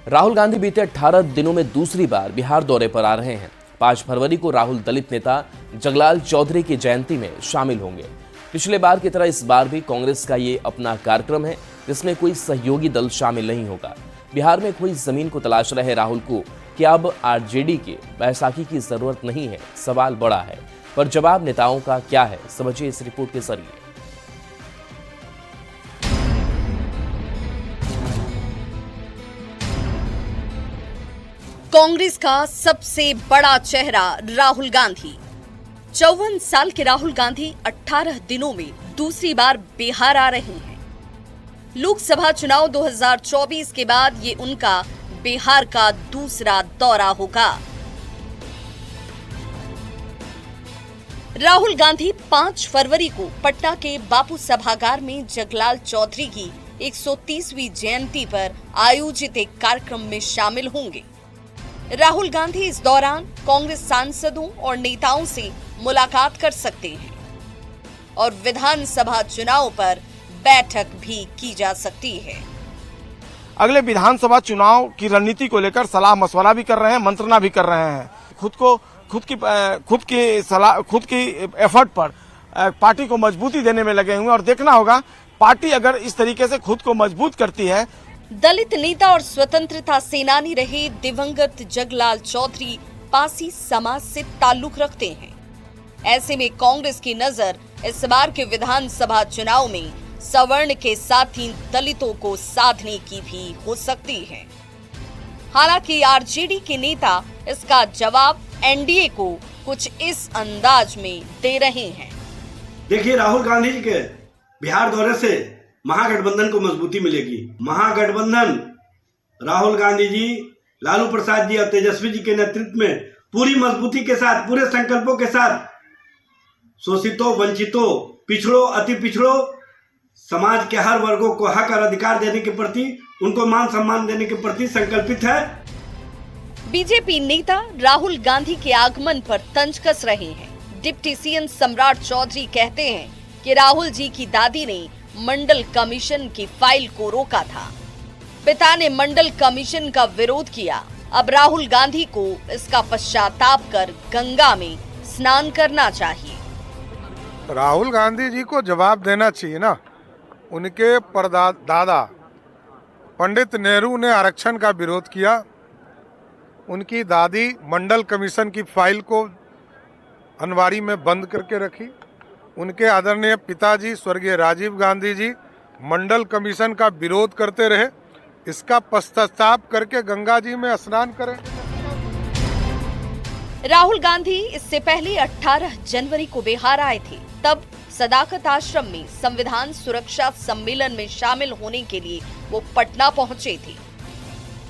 राहुल गांधी बीते 18 दिनों में दूसरी बार बिहार दौरे पर आ रहे हैं। 5 फरवरी को राहुल दलित नेता जगलाल चौधरी की जयंती में शामिल होंगे। पिछले बार की तरह इस बार भी कांग्रेस का ये अपना कार्यक्रम है, जिसमें कोई सहयोगी दल शामिल नहीं होगा। बिहार में कोई जमीन को तलाश रहे राहुल को कि अब आरजेडी के बैसाखी की जरूरत नहीं है, सवाल बड़ा है। पर जवाब नेताओं का क्या है, समझिए इस रिपोर्ट के जरिए। कांग्रेस का सबसे बड़ा चेहरा राहुल गांधी। 54 साल के राहुल गांधी 18 दिनों में दूसरी बार बिहार आ रहे हैं। लोकसभा चुनाव 2024 के बाद ये उनका बिहार का दूसरा दौरा होगा। राहुल गांधी 5 फरवरी को पटना के बापू सभागार में जगलाल चौधरी की 130वीं जयंती पर आयोजित एक कार्यक्रम में शामिल होंगे। राहुल गांधी इस दौरान कांग्रेस सांसदों और नेताओं से मुलाकात कर सकते हैं और विधानसभा चुनाव पर बैठक भी की जा सकती है। अगले विधानसभा चुनाव की रणनीति को लेकर सलाह मशवरा भी कर रहे हैं, मंत्रणा भी कर रहे हैं। खुद की एफर्ट पर पार्टी को मजबूती देने में लगे हुए और देखना होगा पार्टी अगर इस तरीके से खुद को मजबूत करती है। दलित नेता और स्वतंत्रता सेनानी रहे दिवंगत जगलाल चौधरी पासी समाज से ताल्लुक रखते हैं। ऐसे में कांग्रेस की नजर इस बार के विधानसभा चुनाव में सवर्ण के साथ ही दलितों को साधने की भी हो सकती है। हालांकि आरजेडी के नेता इसका जवाब एनडीए को कुछ इस अंदाज में दे रहे हैं। देखिए, राहुल गांधी जी के बिहार दौरे से महागठबंधन को मजबूती मिलेगी। महागठबंधन राहुल गांधी जी, लालू प्रसाद जी और तेजस्वी जी के नेतृत्व में पूरी मजबूती के साथ, पूरे संकल्पों के साथ शोषितों, वंचितों, पिछड़ों, अति पिछड़ों, समाज के हर वर्गों को हक और अधिकार देने के प्रति, उनको मान सम्मान देने के प्रति संकल्पित है। बीजेपी नेता राहुल गांधी के आगमन पर तंज कस रहे हैं। डिप्टी सीएम सम्राट चौधरी कहते हैं कि राहुल जी की दादी ने मंडल कमीशन की फाइल को रोका था। पिता ने मंडल कमीशन का विरोध किया। अब राहुल गांधी को इसका पश्चाताप कर गंगा में स्नान करना चाहिए। राहुल गांधी जी को जवाब देना चाहिए ना। उनके परदादा पंडित नेहरू ने आरक्षण का विरोध किया। उनकी दादी मंडल कमीशन की फाइल को अनवारी में बंद करके रखी। उनके आदरणीय पिताजी स्वर्गीय राजीव गांधी जी मंडल कमीशन का विरोध करते रहे। इसका पश्चाताप करके गंगा जी में स्नान करें। राहुल गांधी इससे पहले 18 जनवरी को बिहार आए थे। तब सदाकत आश्रम में संविधान सुरक्षा सम्मेलन में शामिल होने के लिए वो पटना पहुंचे थे।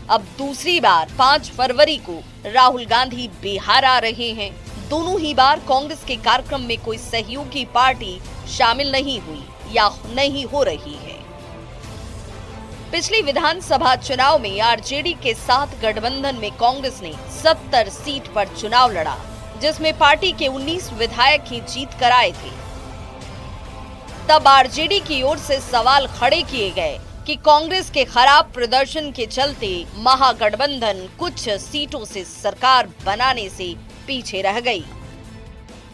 अब दूसरी बार 5 फरवरी को राहुल गांधी बिहार आ रहे हैं। दोनों ही बार कांग्रेस के कार्यक्रम में कोई सहयोगी पार्टी शामिल नहीं हुई या नहीं हो रही है। पिछली विधानसभा चुनाव में आरजेडी के साथ गठबंधन में कांग्रेस ने 70 सीट पर चुनाव लड़ा, जिसमें पार्टी के 19 विधायक ही जीत कर आए थे। तब आरजेडी की ओर से सवाल खड़े किए गए कि कांग्रेस के खराब प्रदर्शन के चलते महागठबंधन कुछ सीटों से सरकार बनाने से पीछे रह गई।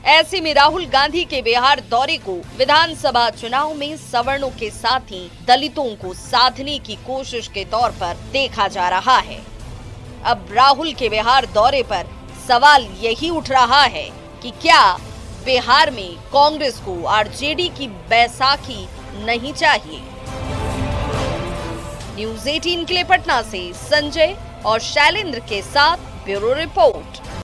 ऐसे में राहुल गांधी के बिहार दौरे को विधानसभा चुनाव में सवर्णों के साथ ही दलितों को साधने की कोशिश के तौर पर देखा जा रहा है। अब राहुल के बिहार दौरे पर सवाल यही उठ रहा है कि क्या बिहार में कांग्रेस को आरजेडी की बैसाखी नहीं चाहिए। न्यूज़ 18 के लिए पटना से संजय और शैलेंद्र के साथ ब्यूरो रिपोर्ट।